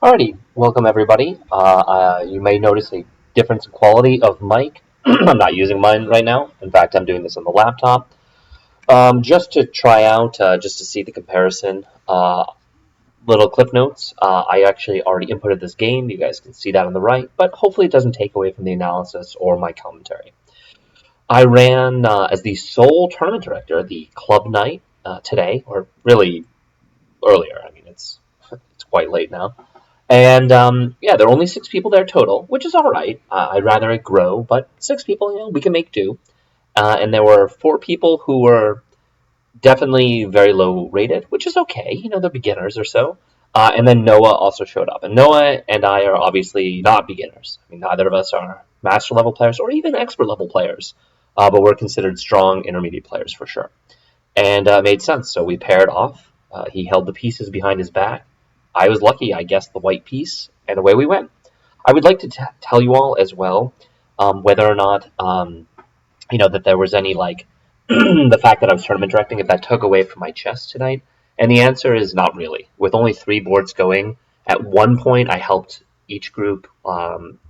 Alrighty, welcome everybody. You may notice a difference in quality of mic. I'm not using mine right now. In fact, I'm doing this on the laptop. Just to try out, just to see the comparison. Little clip notes. I actually already inputted this game. You guys can see that on the right, but hopefully it doesn't take away from the analysis or my commentary. I ran as the sole tournament director the club night today, or really earlier. I mean, it's quite late now. And yeah, there are only 6 people there total, which is all right. I'd rather it grow, but 6 people, we can make do. And there were 4 people who were definitely very low rated, which is okay. They're beginners or so. And then Noah also showed up. And Noah and I are obviously not beginners. I mean, neither of us are master level players or even expert level players, but we're considered strong intermediate players for sure. And it made sense. So we paired off. He held the pieces behind his back. I was lucky. I guessed the white piece, and away we went. I would like to tell you all as well whether or not that there was any like the fact that I was tournament directing if that took away from my chess tonight. And the answer is not really. With only 3 boards going, at one point I helped each group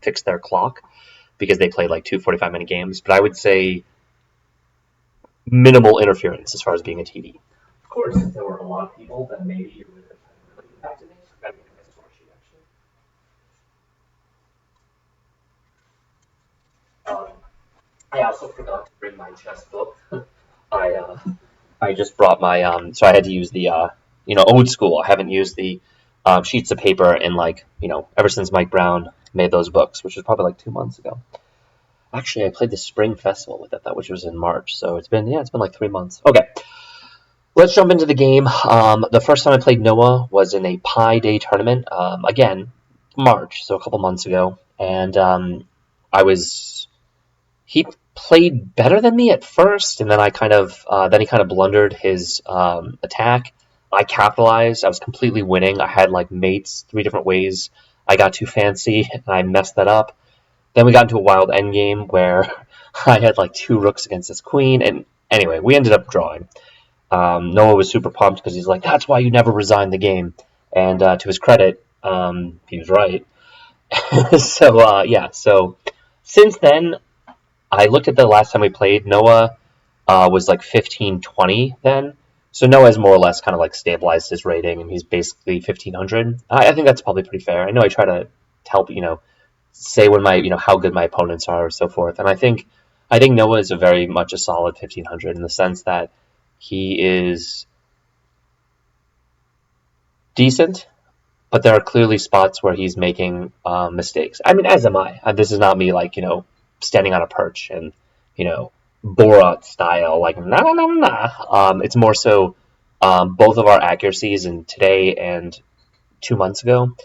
fix their clock because they played like 2 45-minute games. But I would say minimal interference as far as being a TD. Of course, if there were a lot of people, then maybe it would have really impacted me. I've got to get my score sheet actually. I also forgot to bring my chess book. I I just brought my so I had to use the old school. I haven't used the sheets of paper in like ever since Mike Brown made those books, which was probably like 2 months ago. Actually, I played the spring festival with it, that which was in March, so it's been like 3 months. Okay, let's jump into the game. The first time I played Noah was in a Pi Day tournament. Again, March, so a couple months ago, and I was he played better than me at first, and then then he kind of blundered his attack. I capitalized. I was completely winning. I had like mates 3 different ways. I got too fancy and I messed that up. Then we got into a wild endgame where I had like 2 rooks against his queen, and anyway, we ended up drawing. Noah was super pumped because he's like, "That's why you never resign the game." And to his credit, he was right. So yeah, so since then, I looked at the last time we played. Noah was like 1520 then. So Noah's more or less kind of like stabilized his rating, and he's basically 1500. I think that's probably pretty fair. I know I try to help say when my how good my opponents are or so forth, and I think Noah is a very much a solid 1500 in the sense that he is decent, but there are clearly spots where he's making mistakes. I mean, as am I. This is not me like standing on a perch and Borat style like nah nah nah nah. It's more so both of our accuracies in today and 2 months ago,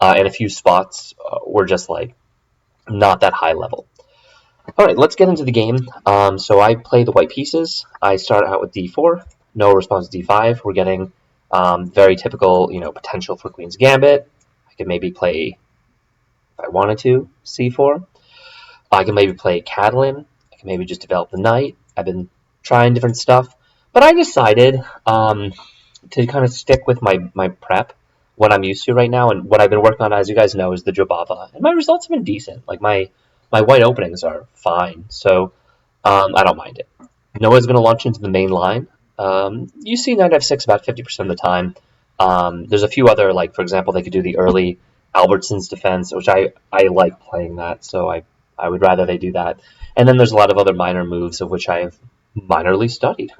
and a few spots were just like not that high level. All right, let's get into the game. So I play the white pieces. I start out with d4. No response to d5. We're getting very typical, potential for Queen's Gambit. I could maybe play, if I wanted to, c4. I can maybe play Catalan. I can maybe just develop the knight. I've been trying different stuff, but I decided to kind of stick with my prep, what I'm used to right now, and what I've been working on, as you guys know, is the Jobava, and my results have been decent. Like my white openings are fine, so I don't mind it. Noah's going to launch into the main line. You see knight f6 about 50% of the time. There's a few other, like for example, they could do the early Albertson's defense, which I like playing that, so I would rather they do that. And then there's a lot of other minor moves of which I have minorly studied.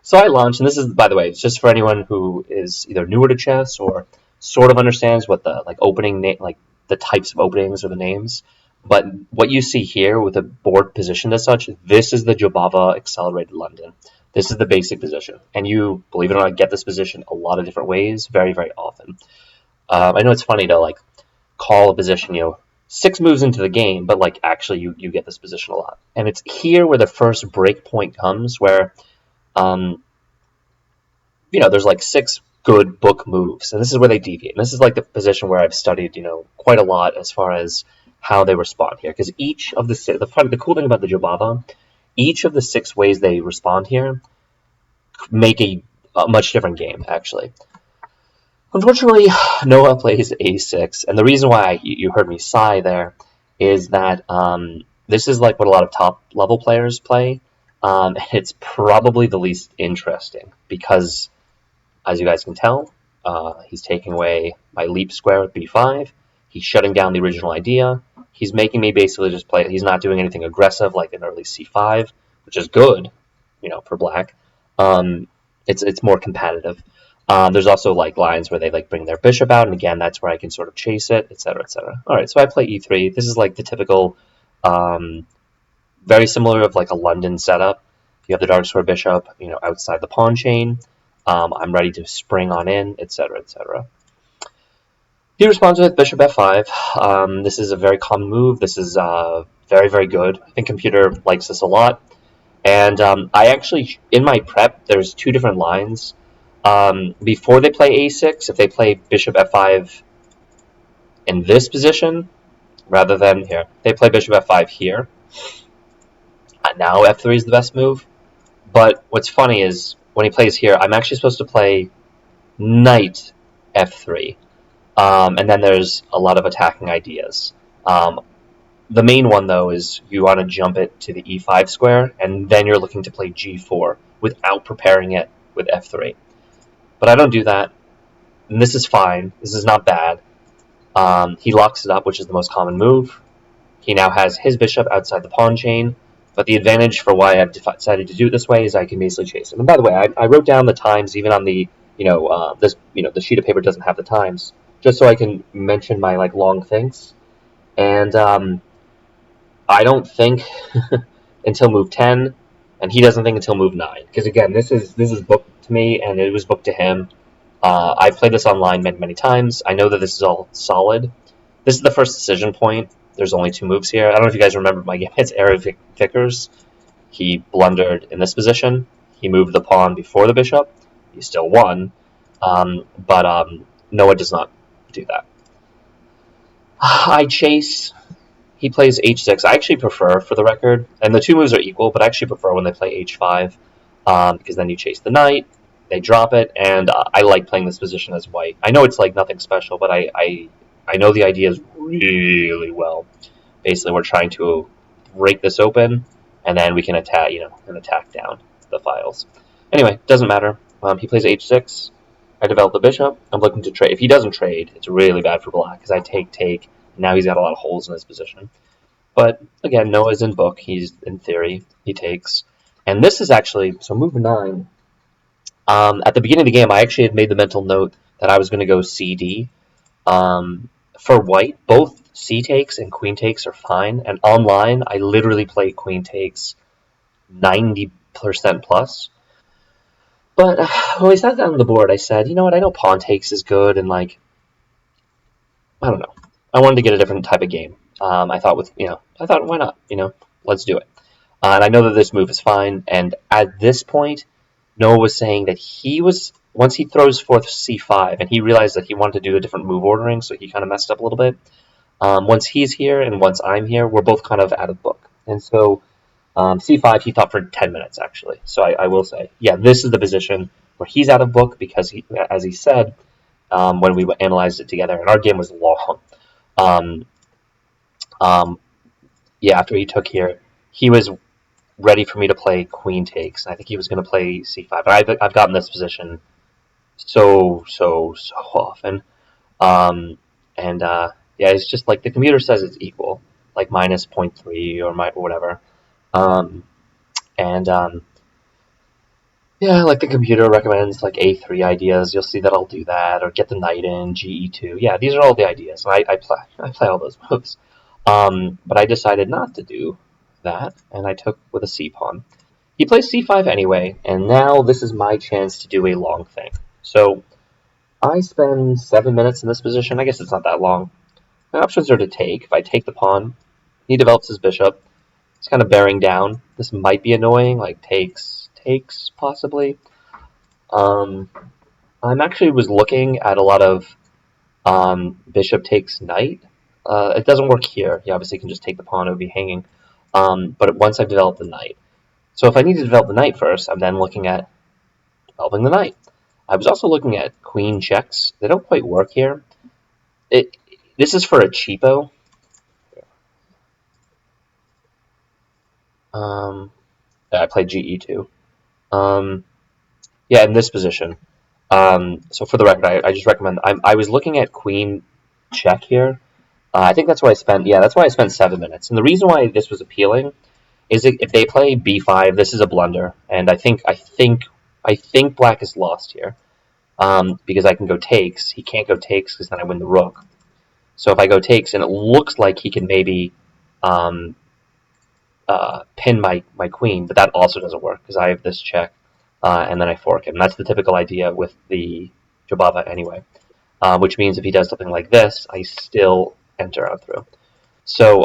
So I launched, and this is, by the way, it's just for anyone who is either newer to chess or sort of understands what the like opening like the types of openings or the names. But what you see here with the board positioned as such, this is the Jobava Accelerated London. This is the basic position, and you, believe it or not, get this position a lot of different ways, very, very often. I know it's funny to like call a position, 6 moves into the game, but like actually you get this position a lot. And it's here where the first break point comes, where um, there's like 6 good book moves, and this is where they deviate. And this is like the position where I've studied, quite a lot as far as how they respond here, because each of the cool thing about the Jobava, each of the 6 ways they respond here make a much different game actually. Unfortunately, Noah plays a6, and the reason why you heard me sigh there is that this is like what a lot of top level players play. And it's probably the least interesting because, as you guys can tell, he's taking away my leap square with b5. He's shutting down the original idea. He's making me basically just play. He's not doing anything aggressive like an early c5, which is good, for black. Um, it's more competitive. There's also like lines where they like bring their bishop out, and again, that's where I can sort of chase it, etc., etc. All right, so I play e3. This is like the typical, very similar of like a London setup. You have the dark square bishop, outside the pawn chain. I'm ready to spring on in, etc., etc. He responds with bishop f5. This is a very common move. This is very, very good. I think computer likes this a lot. And I actually, in my prep, there's two different lines. Before they play a6, if they play bishop f5 in this position, rather than here, they play bishop f5 here. Now f3 is the best move. But what's funny is when he plays here, I'm actually supposed to play knight f3. And then there's a lot of attacking ideas. The main one, though, is you want to jump it to the e5 square, and then you're looking to play g4 without preparing it with f3. But I don't do that, and this is fine. This is not bad. He locks it up, which is the most common move. He now has his bishop outside the pawn chain, but the advantage for why I've decided to do it this way is I can basically chase him. And by the way, I wrote down the times even on the the sheet of paper doesn't have the times, just so I can mention my like long thinks. And I don't think until move 10, and he doesn't think until move 9. Because again, this is booked to me, and it was booked to him. I've played this online many, many times. I know that this is all solid. This is the first decision point. There's only two moves here. I don't know if you guys remember my game. It's Eric Vickers. He blundered in this position. He moved the pawn before the bishop. He still won. But Noah does not do that. I chase. He plays h6. I actually prefer, for the record, and the two moves are equal, but I actually prefer when they play h5, because then you chase the knight, they drop it, and I like playing this position as white. I know it's like nothing special, but I know the ideas really well. Basically, we're trying to break this open, and then we can attack, and attack down the files. Anyway, doesn't matter. He plays h6. I develop the bishop. I'm looking to trade. If he doesn't trade, it's really bad for black, because I take. Now he's got a lot of holes in his position. But again, Noah's in book. He's in theory. He takes. And this is actually, so move 9. At the beginning of the game, I actually had made the mental note that I was going to go CD. For white, both C takes and queen takes are fine. And online, I literally play queen takes 90% plus. But when we sat down on the board, I said, you know what, I know pawn takes is good, and like, I don't know. I wanted to get a different type of game. I thought why not? Let's do it. And I know that this move is fine. And at this point, Noah was saying that once he throws forth c5, and he realized that he wanted to do a different move ordering, so he kind of messed up a little bit. Once he's here and once I'm here, we're both kind of out of book. And so c5, he thought for 10 minutes, actually. So I will say, yeah, this is the position where he's out of book because, as he said, when we analyzed it together, and our game was long. After he took here, he was ready for me to play queen takes. I think he was going to play c5. I've gotten this position so often. It's just like the computer says it's equal, like minus 0.3 or whatever. Like the computer recommends like a3 ideas. You'll see that I'll do that, or get the knight in, ge2. Yeah, these are all the ideas. I play all those moves. But I decided not to do that, and I took with a c pawn. He plays c5 anyway, and now this is my chance to do a long thing. So I spend 7 minutes in this position. I guess it's not that long. My options are to take. If I take the pawn, he develops his bishop. It's kind of bearing down. This might be annoying, like takes, possibly. I'm actually was looking at a lot of bishop takes knight. It doesn't work here. You obviously can just take the pawn, it would be hanging. But once I've developed the knight. So if I need to develop the knight first, I'm then looking at developing the knight. I was also looking at queen checks. They don't quite work here. It This is for a cheapo. Um, I played GE2. Um, yeah, in this position. So for the record, I just recommend. I was looking at queen check here. I think that's why I spent. Yeah, that's why I spent 7 minutes. And the reason why this was appealing is that if they play b5, this is a blunder, and I think black is lost here. Because I can go takes. He can't go takes because then I win the rook. So if I go takes, and it looks like he can maybe um, pin my queen, but that also doesn't work because I have this check, and then I fork him. That's the typical idea with the Jabava anyway, which means if he does something like this, I still enter on through. So,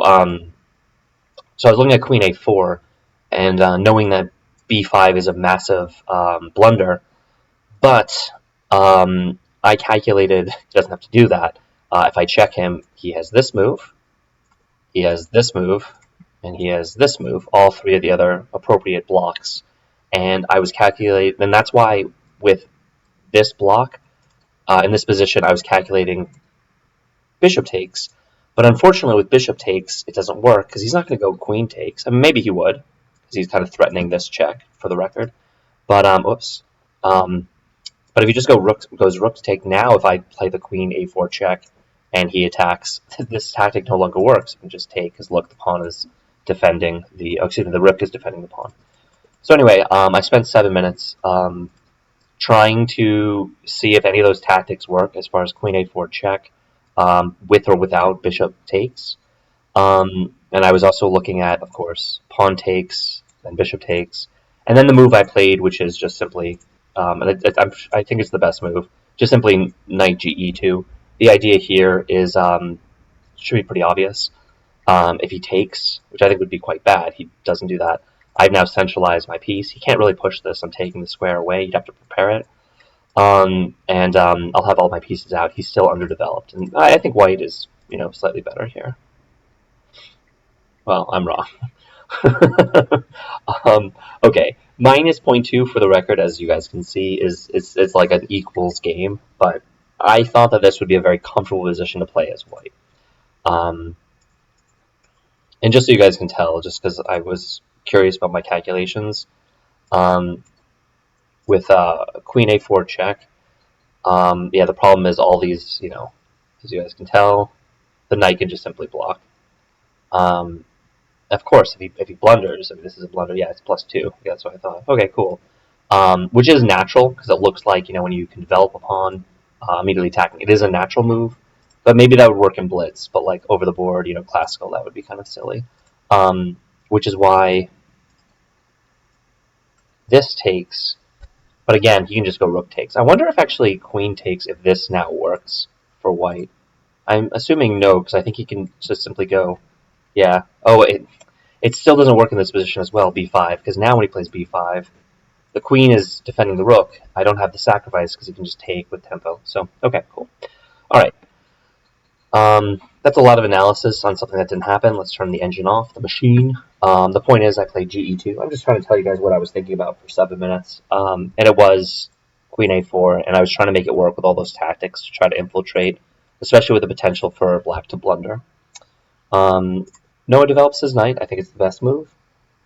so I was looking at queen a4, and knowing that b5 is a massive blunder, but I calculated he doesn't have to do that. If I check him, he has this move, he has this move, and he has this move, all three of the other appropriate blocks. And I was calculating, and that's why with this block, in this position, I was calculating bishop takes. But unfortunately, with bishop takes, it doesn't work because he's not going to go queen takes. I mean, maybe he would because he's kind of threatening this check for the record. But oops. But if you just goes rook to take now, if I play the queen a4 check and he attacks, this tactic no longer works. You can just take because look, the pawn is defending the rook is defending the pawn. So anyway, I spent 7 minutes trying to see if any of those tactics work as far as queen a4 check, with or without bishop takes. And I was also looking at, of course, pawn takes and bishop takes, and then the move I played, which is just simply, I think it's the best move, just simply knight ge2. The idea here is should be pretty obvious. If he takes, which I think would be quite bad, he doesn't do that. I've now centralized my piece. He can't really push this. I'm taking the square away. You'd have to prepare it. And I'll have all my pieces out. He's still underdeveloped. And I think white is, slightly better here. Well, I'm wrong. Okay, minus 0.2 for the record, as you guys can see, it's like an equals game. But I thought that this would be a very comfortable position to play as white. And just so you guys can tell, just because I was curious about my calculations, with queen a4 check, yeah, the problem is all these, as you guys can tell, the knight can just simply block. Of course, if he blunders, I mean, this is a blunder, yeah, it's +2. Yeah, that's what I thought. Okay, cool. Which is natural, because it looks like, when you can develop a pawn, immediately attacking, it is a natural move. But maybe that would work in blitz, but like over the board, classical, that would be kind of silly. Which is why this takes, but again, he can just go rook takes. I wonder if actually queen takes if this now works for white. I'm assuming no, because I think he can just simply go, yeah. Oh, it still doesn't work in this position as well, b5, because now when he plays b5, the queen is defending the rook. I don't have the sacrifice because he can just take with tempo. So, okay, cool. All right. That's a lot of analysis on something that didn't happen. Let's turn the engine off, the machine. The point is I played GE2. I'm just trying to tell you guys what I was thinking about for 7 minutes. And it was queen a4, and I was trying to make it work with all those tactics to try to infiltrate, especially with the potential for black to blunder. Noah develops his knight. I think it's the best move.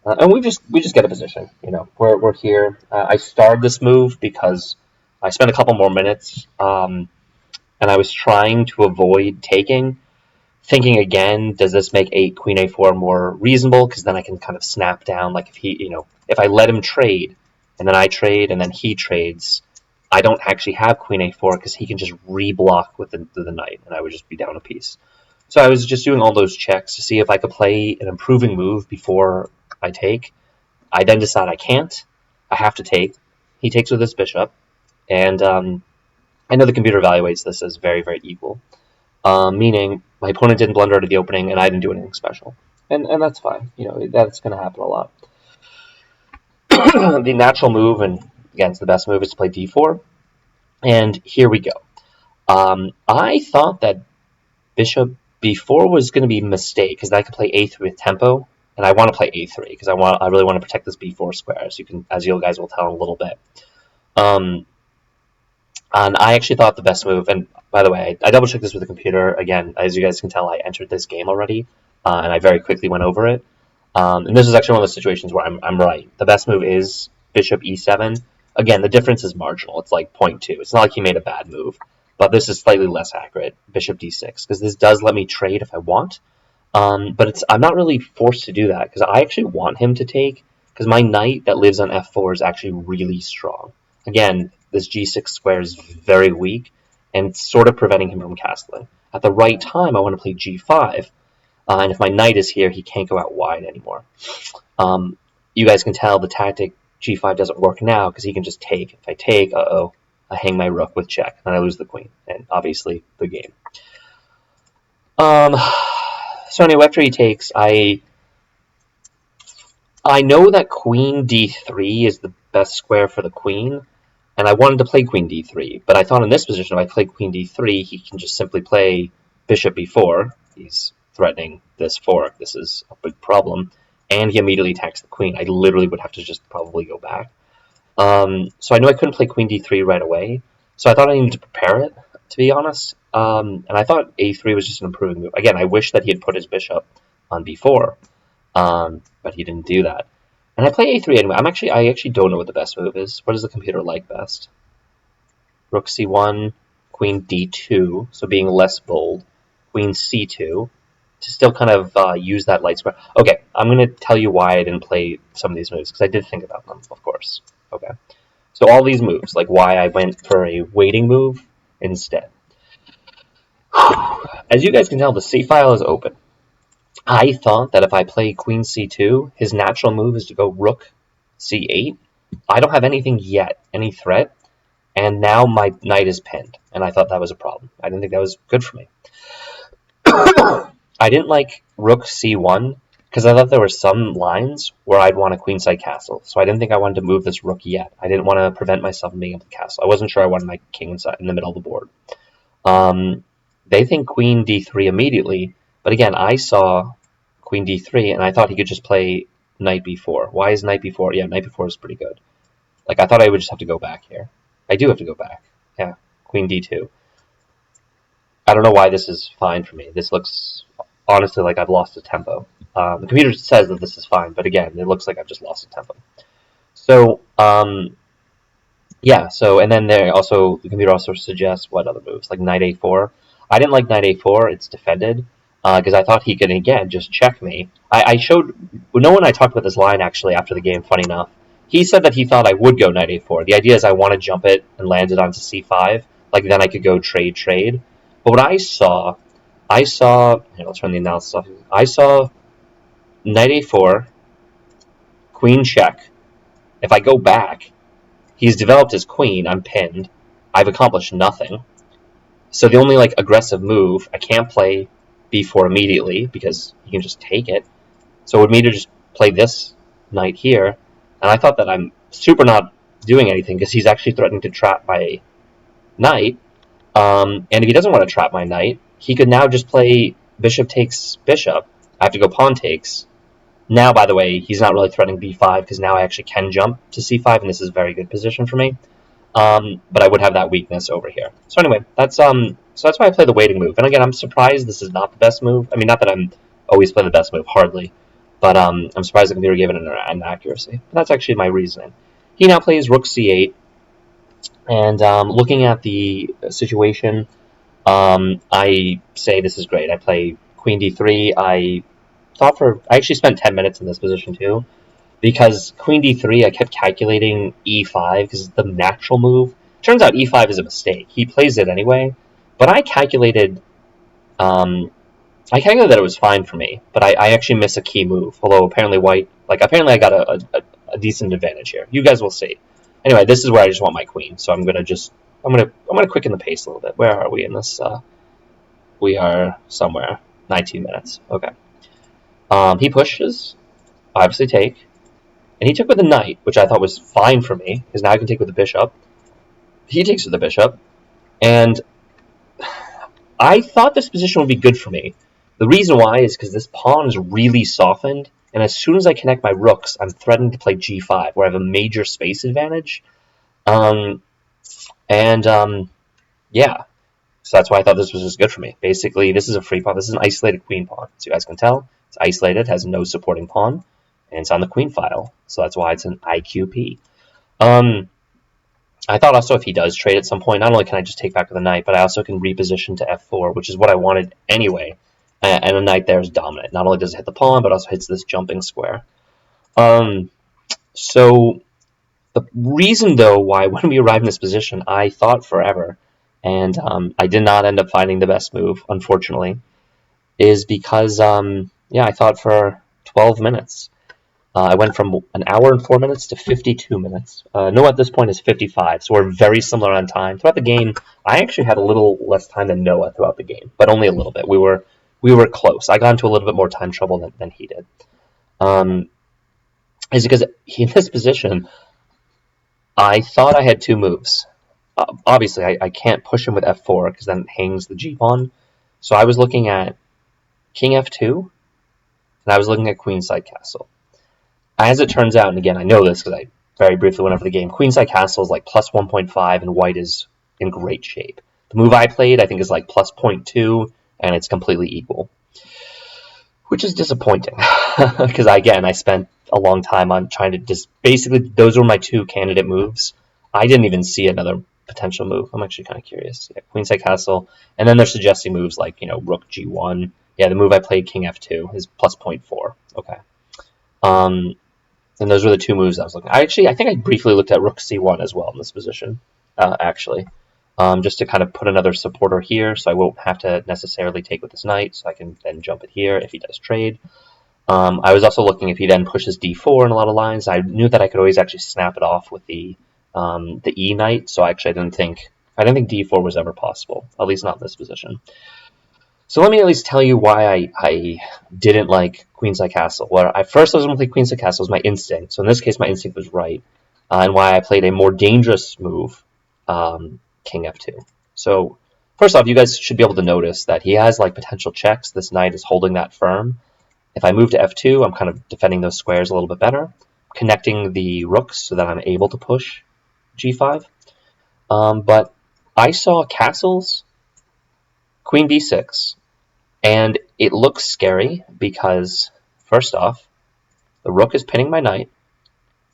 And we just get a position. We're here. I starred this move because I spent a couple more minutes, and I was trying to avoid taking, thinking again, does this make queen a4 more reasonable? Because then I can kind of snap down. Like if I let him trade, and then I trade, and then he trades, I don't actually have queen a4 because he can just reblock with the knight, and I would just be down a piece. So I was just doing all those checks to see if I could play an improving move before I take. I then decide I can't. I have to take. He takes with his bishop, and I know the computer evaluates this as very, very equal, meaning my opponent didn't blunder out of the opening, and I didn't do anything special, and that's fine. That's going to happen a lot. The natural move, and again, it's the best move, is to play d4, and here we go. I thought that bishop b4 was going to be a mistake because I could play a3 with tempo, and I want to play a3 because I really want to protect this b4 square, as you guys will tell in a little bit. And I actually thought the best move, and by the way, I double checked this with the computer. Again, as you guys can tell, I entered this game already, and I very quickly went over it. And this is actually one of those situations where I'm right. The best move is bishop e7. Again, the difference is marginal. It's like 0.2. It's not like he made a bad move, but this is slightly less accurate. Bishop d6, because this does let me trade if I want. But I'm not really forced to do that because I actually want him to take, because my knight that lives on f4 is actually really strong. Again, this g6 square is very weak and it's sort of preventing him from castling. At the right time, I want to play g5, and if my knight is here, he can't go out wide anymore. You guys can tell the tactic g5 doesn't work now because he can just take. If I take, I hang my rook with check, and I lose the queen, and obviously the game. So anyway, after he takes, I know that queen d3 is the best square for the queen, and I wanted to play queen d3, but I thought in this position, if I play queen d3, he can just simply play bishop b4. He's threatening this fork. This is a big problem, and he immediately attacks the queen. I literally would have to just probably go back. So I knew I couldn't play queen d3 right away, so I thought I needed to prepare it, to be honest. And I thought a3 was just an improving move. Again, I wish that he had put his bishop on b4, but he didn't do that. And I play a3 anyway. I actually don't know what the best move is. What does the computer like best? Rook c1, queen d2, so being less bold. Queen c2, to still kind of use that light square. Okay, I'm going to tell you why I didn't play some of these moves, because I did think about them, of course. Okay, so all these moves, like why I went for a waiting move instead. As you guys can tell, the C file is open. I thought that if I play queen c2, his natural move is to go rook c8. I don't have anything yet, any threat, and now my knight is pinned, and I thought that was a problem. I didn't think that was good for me. I didn't like rook c1 because I thought there were some lines where I'd want a queenside castle, so I didn't think I wanted to move this rook yet. I didn't want to prevent myself from being able to castle. I wasn't sure I wanted my king inside in the middle of the board. They think queen d3 immediately, but again, I saw queen d3, and I thought he could just play knight b4. Why is knight b4? Yeah, knight b4 is pretty good. Like, I thought I would just have to go back here. I do have to go back. Yeah, queen d2. I don't know why this is fine for me. This looks, honestly, like I've lost a tempo. The computer says that this is fine, but again, it looks like I've just lost a tempo. So, yeah, so, and then the computer also suggests what other moves, like knight a4. I didn't like knight a4, it's defended, because I thought he could, again, just check me. I showed, Noah and I talked about this line, actually, after the game, funny enough. He said that he thought I would go knight a4. The idea is I want to jump it and land it onto c5, like then I could go trade. But what I saw, here, I'll turn the analysis off. I saw knight a4, queen check. If I go back, he's developed his queen, I'm pinned. I've accomplished nothing. So the only aggressive move, I can't play b4 immediately because you can just take it. So it would mean to just play this knight here, and I thought that I'm super not doing anything because he's actually threatening to trap my knight. And if he doesn't want to trap my knight, he could now just play bishop takes bishop. I have to go pawn takes. Now, by the way, he's not really threatening b5 because now I actually can jump to c5, and this is a very good position for me. But I would have that weakness over here. So anyway, that's why I play the waiting move. And again, I'm surprised this is not the best move. I mean, not that I'm always playing the best move, hardly. But I'm surprised the computer gave it an accuracy. And that's actually my reasoning. He now plays rook c8. And looking at the situation, I say this is great. I play queen d3. I actually spent 10 minutes in this position too. Because queen d3, I kept calculating e5 because it's the natural move. Turns out e5 is a mistake. He plays it anyway, but I calculated that it was fine for me, but I actually miss a key move. Although apparently apparently I got a decent advantage here. You guys will see. Anyway, this is where I just want my queen, so I'm gonna quicken the pace a little bit. Where are we in this? We are somewhere 19 minutes. Okay. He pushes, obviously take. And he took with the knight, which I thought was fine for me, because now I can take with the bishop. He takes with the bishop, and I thought this position would be good for me. The reason why is because this pawn is really softened, and as soon as I connect my rooks, I'm threatened to play g5, where I have a major space advantage. And Yeah, so that's why I thought this was just good for me. Basically, this is a free pawn. This is an isolated queen pawn. So you guys can tell, it's isolated, has no supporting pawn, and it's on the queen file. So that's why it's an IQP. I thought also if he does trade at some point, not only can I just take back with the knight, but I also can reposition to f4, which is what I wanted anyway. And a knight there is dominant. Not only does it hit the pawn, but also hits this jumping square. So the reason, though, why when we arrived in this position, I thought forever, and I did not end up finding the best move, unfortunately, is because, I thought for 12 minutes. I went from an hour and 4 minutes to 52 minutes. Noah at this point is 55, so we're very similar on time. Throughout the game, I actually had a little less time than Noah throughout the game, but only a little bit. We were close. I got into a little bit more time trouble than he did. Is because in this position, I thought I had two moves. Obviously, I can't push him with f4 because then it hangs the g pawn. So I was looking at king f2, and I was looking at queenside castle. As it turns out, and again, I know this because I very briefly went over the game, queenside castle is like plus 1.5, and white is in great shape. The move I played, I think, is like plus 0.2, and it's completely equal, which is disappointing because, again, I spent a long time on trying to just basically, those were my two candidate moves. I didn't even see another potential move. I'm actually kind of curious. Yeah, queenside castle, and then they're suggesting moves like, rook g1. Yeah, the move I played, king f2, is plus 0.4. Okay. And those were the two moves I was looking at. I think I briefly looked at rook c1 as well in this position, actually. Just to kind of put another supporter here, so I won't have to necessarily take with this knight, so I can then jump it here if he does trade. I was also looking if he then pushes d4 in a lot of lines. I knew that I could always actually snap it off with the e knight, so actually I didn't think d4 was ever possible, at least not in this position. So let me at least tell you why I didn't like queenside castle. Well, I was going to play queenside castle was my instinct. So in this case, my instinct was right, and why I played a more dangerous move, king f2. So first off, you guys should be able to notice that he has like potential checks. This knight is holding that firm. If I move to f2, I'm kind of defending those squares a little bit better, connecting the rooks so that I'm able to push g5. But I saw castles, queen b6, and it looks scary because, first off, the rook is pinning my knight,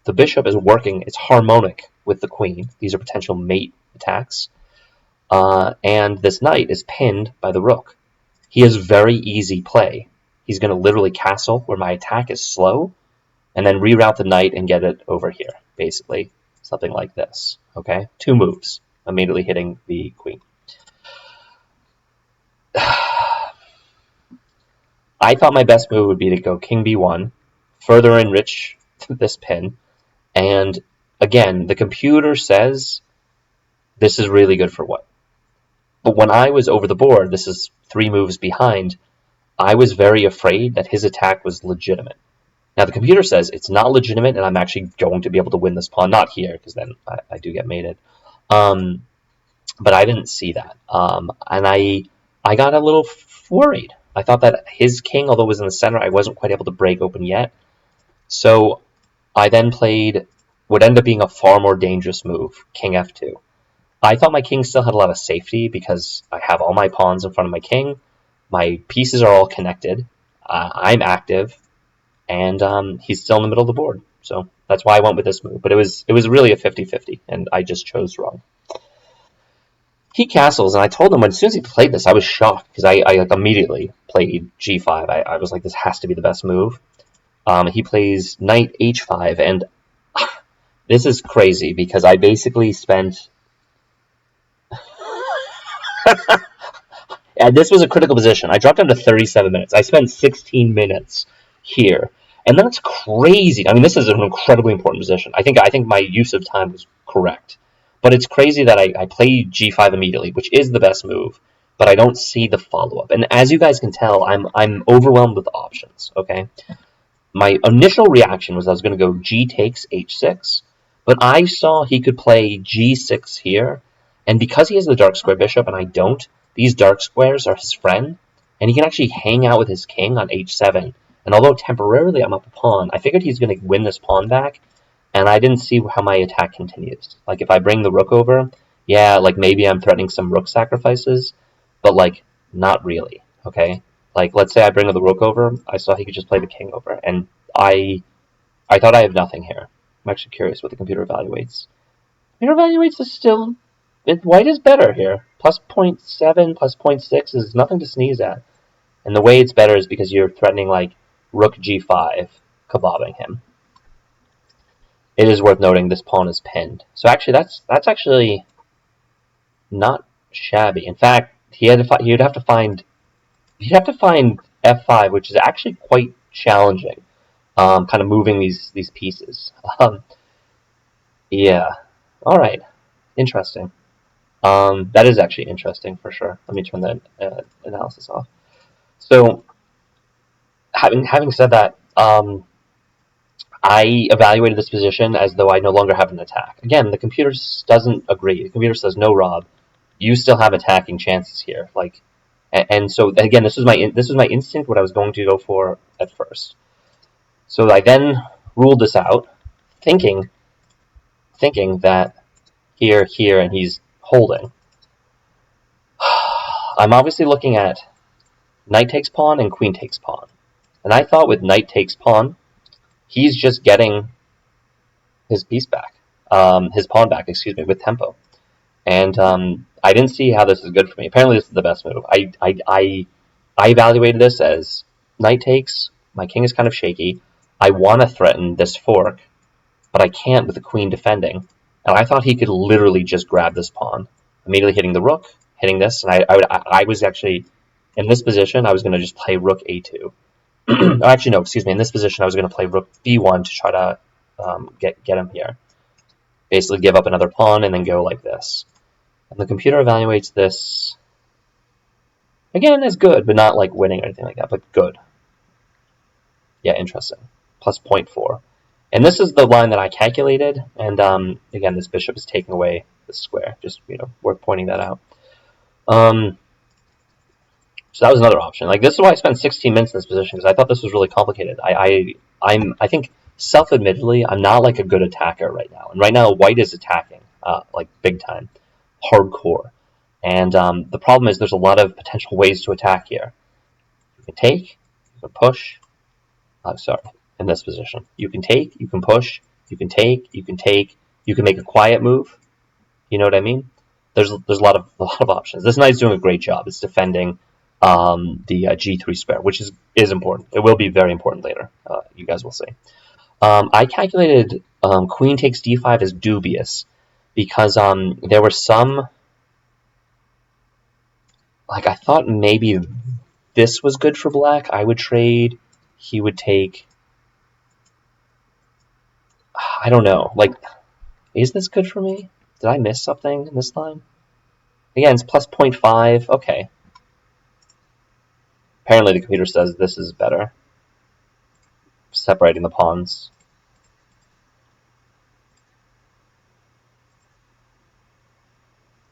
the bishop is working, it's harmonic with the queen, these are potential mate attacks, and this knight is pinned by the rook. He has very easy play. He's going to literally castle where my attack is slow, and then reroute the knight and get it over here, basically. Something like this, okay? Two moves, immediately hitting the queen. I thought my best move would be to go king b1, further enrich this pin, and again, the computer says this is really good for white. But when I was over the board, this is 3 moves behind, I was very afraid that his attack was legitimate. Now, the computer says it's not legitimate, and I'm actually going to be able to win this pawn. Not here, because then I do get mated. But I didn't see that. And I got a little worried. I thought that his king, although it was in the center, I wasn't quite able to break open yet. So I then played what ended up being a far more dangerous move, king f2. I thought my king still had a lot of safety because I have all my pawns in front of my king. My pieces are all connected. I'm active, and he's still in the middle of the board. So that's why I went with this move. But it was really a 50-50, and I just chose wrong. He castles, and I told him as soon as he played this, I was shocked because I like immediately played g5. I was like, this has to be the best move. He plays knight h5, and this is crazy because I basically spent... And this was a critical position. I dropped down to 37 minutes. I spent 16 minutes here. And that's crazy. I mean, this is an incredibly important position. I think my use of time was correct. But it's crazy that I played g5 immediately, which is the best move, but I don't see the follow-up. And as you guys can tell, I'm overwhelmed with options, okay? My initial reaction was I was going to go g takes h6, but I saw he could play g6 here, and because he has the dark square bishop and I don't, these dark squares are his friend, and he can actually hang out with his king on h7. And although temporarily I'm up a pawn, I figured he's going to win this pawn back, and I didn't see how my attack continues. Like, if I bring the rook over, yeah, like maybe I'm threatening some rook sacrifices, but like not really. Okay, like let's say I bring the rook over, I saw he could just play the king over, and I thought I have nothing here. I'm actually curious what the computer evaluates. Computer evaluates is still white is better here. Plus 0.7, plus 0.6 is nothing to sneeze at. And the way it's better is because you're threatening like rook g5, kebabbing him. It is worth noting this pawn is pinned. So actually, that's actually not shabby. In fact, he'd have to find f5, which is actually quite challenging. Kind of moving these pieces. Yeah. All right. Interesting. That is actually interesting for sure. Let me turn that analysis off. So, having said that, I evaluated this position as though I no longer have an attack. Again, the computer doesn't agree. The computer says, "No, Rob, you still have attacking chances here." Like, and so again, this was my instinct. What I was going to go for at first. So I then ruled this out, thinking that here, and he's holding. I'm obviously looking at knight takes pawn and queen takes pawn, and I thought with knight takes pawn, he's just getting his piece back, his pawn back, excuse me, with tempo. And I didn't see how this is good for me. Apparently, this is the best move. I evaluated this as knight takes. My king is kind of shaky. I want to threaten this fork, but I can't with the queen defending. And I thought he could literally just grab this pawn, immediately hitting the rook, hitting this. And I was actually in this position. I was going to just play rook a2. Actually, no, excuse me. In this position, I was going to play rook b1 to try to get him here. Basically, give up another pawn and then go like this. And the computer evaluates this again as good, but not like winning or anything like that, but good. Yeah, interesting. Plus 0.4. And this is the line that I calculated. And again, this bishop is taking away the square. Just worth pointing that out. So that was another option. Like this is why I spent 16 minutes in this position because I thought this was really complicated. I think self-admittedly I'm not like a good attacker right now. And right now white is attacking like big time, hardcore. And the problem is there's a lot of potential ways to attack here. You can take, you can push. Sorry, in this position. You can take, you can push, you can take, you can take, you can make a quiet move. You know what I mean? There's a lot of options. This knight's doing a great job. It's defending the g3 square, which is important. It will be very important later. You guys will see. I calculated queen takes d5 as dubious because there were some. Like I thought maybe this was good for black. I would trade. He would take. I don't know. Like, is this good for me? Did I miss something in this line? Again, it's plus 0.5. Okay. Apparently the computer says this is better. Separating the pawns.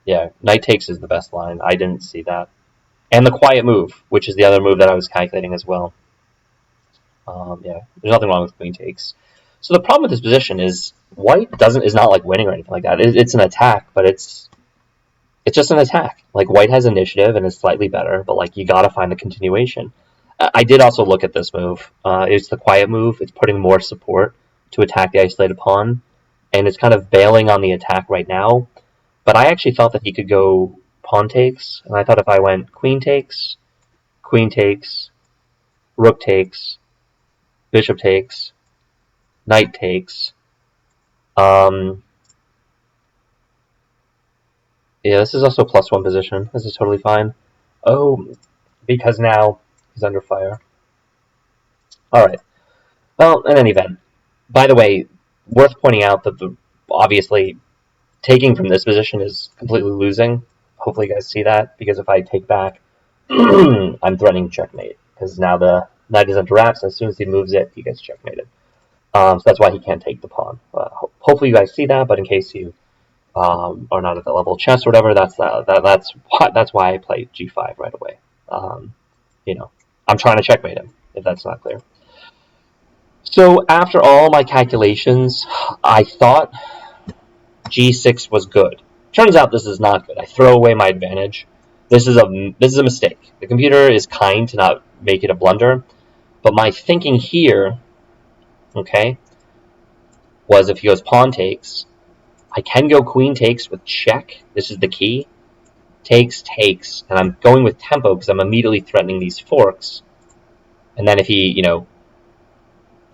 Yeah, knight takes is the best line. I didn't see that. And the quiet move, which is the other move that I was calculating as well. Yeah, there's nothing wrong with queen takes. So the problem with this position is white is not like winning or anything like that. It's an attack, but it's just an attack. Like white has initiative and is slightly better, but like you gotta find the continuation. I did also look at this move. It's the quiet move. It's putting more support to attack the isolated pawn, and it's kind of bailing on the attack right now. But I actually felt that he could go pawn takes, and I thought if I went queen takes, rook takes, bishop takes, knight takes. Yeah, this is also plus one position. This is totally fine. Oh, because now he's under fire. All right. Well, in any event, by the way, worth pointing out that obviously taking from this position is completely losing. Hopefully you guys see that, because if I take back, I'm threatening checkmate, because now the knight is under wraps, and as soon as he moves it, he gets checkmated. So that's why he can't take the pawn. Hopefully you guys see that, but in case you are not at the level of chess or whatever, that's why I play g5 right away. I'm trying to checkmate him, if that's not clear. So after all my calculations, I thought g6 was good. Turns out this is not good. I throw away my advantage. This is a mistake. The computer is kind to not make it a blunder, but my thinking here, okay, was if he goes pawn takes, I can go queen takes with check. This is the key. Takes, takes, and I'm going with tempo because I'm immediately threatening these forks. And then if he,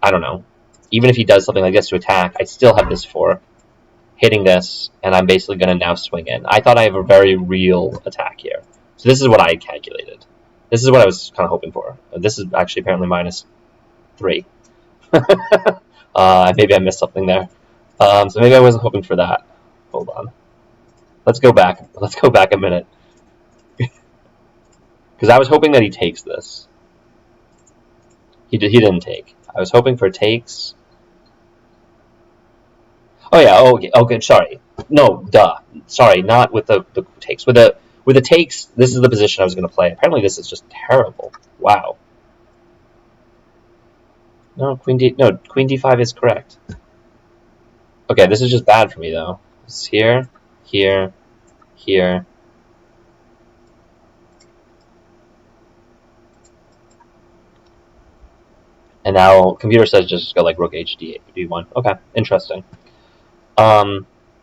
I don't know, even if he does something like this to attack, I still have this fork hitting this, and I'm basically going to now swing in. I thought I have a very real attack here. So this is what I calculated. This is what I was kind of hoping for. This is actually apparently -3. Maybe I missed something there. So maybe I wasn't hoping for that. Hold on. Let's go back. Let's go back a minute. Because I was hoping that he takes this. He didn't take. I was hoping for takes. Oh yeah. Oh, okay. Sorry. No. Duh. Sorry. Not with the takes. With the takes. This is the position I was going to play. Apparently, this is just terrible. Wow. No, queen d. No, queen d5 is correct. Okay, this is just bad for me though. It's here, here, here. And now computer says just go like rook h d8 d1. Okay, interesting.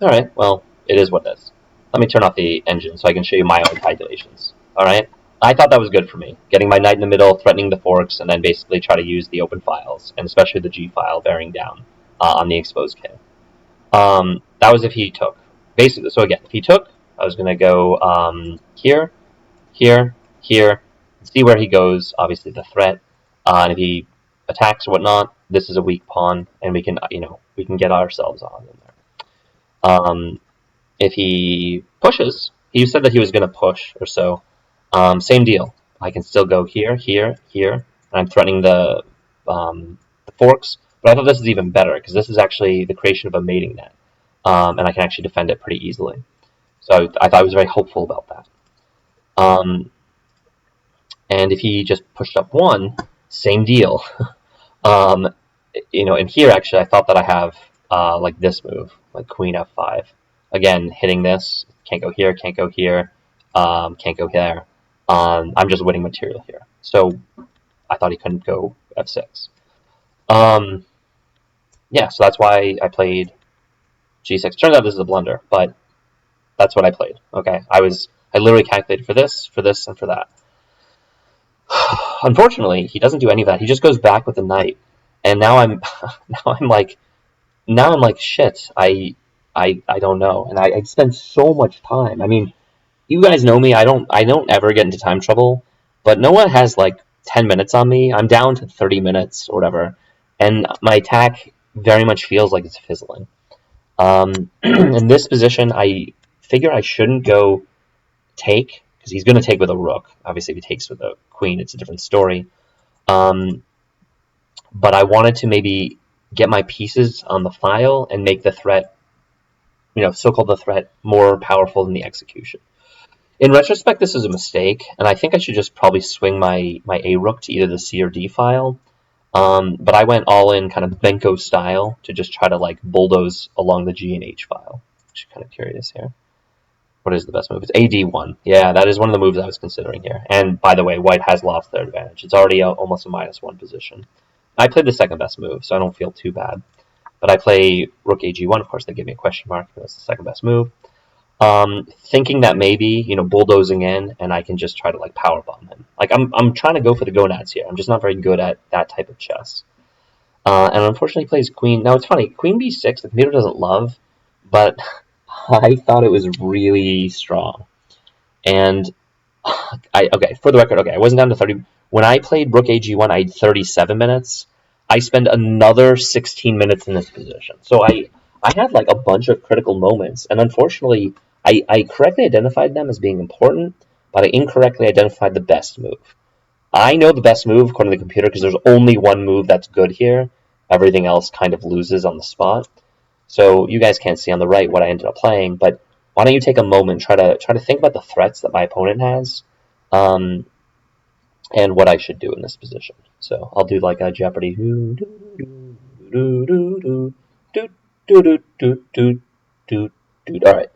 All right. Well, it is what it is. Let me turn off the engine so I can show you my own calculations. All right. I thought that was good for me, getting my knight in the middle, threatening the forks, and then basically try to use the open files, and especially the G file bearing down on the exposed K. That was if he took. Basically, so again, if he took, I was going to go here, here, here, see where he goes, obviously the threat, and if he attacks or whatnot, this is a weak pawn, and we can, we can get ourselves on in there. If he pushes, he said that he was going to push or so. Same deal. I can still go here, here, here, and I'm threatening the forks. But I thought this is even better because this is actually the creation of a mating net, and I can actually defend it pretty easily. So I thought I was very hopeful about that. And if he just pushed up one, same deal. And here actually I thought that I have like this move, like queen f5. Again, hitting this, can't go here, can't go here, can't go there. I'm just winning material here. So I thought he couldn't go f6. Yeah, so that's why I played g6. Turns out this is a blunder, but that's what I played. Okay, I literally calculated for this, and for that. Unfortunately, he doesn't do any of that. He just goes back with the knight, and now I'm like shit. I don't know, and I spend so much time. I mean, you guys know me. I don't ever get into time trouble, but no one has like 10 minutes on me. I'm down to 30 minutes or whatever, and my attack very much feels like it's fizzling. In this position, I figure I shouldn't go take because he's going to take with a rook. Obviously, if he takes with a queen, it's a different story. But I wanted to maybe get my pieces on the file and make the threat, so-called the threat, more powerful than the execution. In retrospect, this is a mistake, and I think I should just probably swing my A rook to either the C or D file. But I went all in kind of Benko style to just try to like bulldoze along the G and H file. Actually, kind of curious here. What is the best move? It's AD1. Yeah, that is one of the moves I was considering here. And by the way, white has lost their advantage. It's already almost a -1 position. I played the second best move, so I don't feel too bad. But I play rook AG1. Of course, they give me a question mark. That's the second best move. Thinking that maybe, bulldozing in and I can just try to like power bomb him. Like I'm trying to go for the gonads here. I'm just not very good at that type of chess. And unfortunately, he plays queen. Now it's funny. Queen b6, the computer doesn't love, but I thought it was really strong. And for the record, I wasn't down to 30. When I played rook ag1, I had 37 minutes. I spent another 16 minutes in this position. So I had like a bunch of critical moments, and unfortunately, I correctly identified them as being important, but I incorrectly identified the best move. I know the best move according to the computer because there's only one move that's good here. Everything else kind of loses on the spot. So you guys can't see on the right what I ended up playing, but why don't you take a moment, try to think about the threats that my opponent has, and what I should do in this position. So I'll do like a Jeopardy. All right.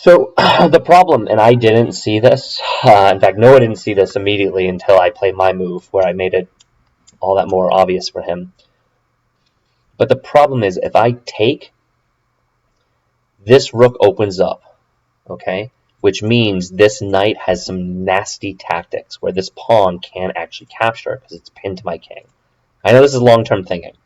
So the problem, and I didn't see this. In fact, Noah didn't see this immediately until I played my move, where I made it all that more obvious for him. But the problem is, if I take, this rook opens up, okay? Which means this knight has some nasty tactics where this pawn can't actually capture because it's pinned to my king. I know this is long-term thinking.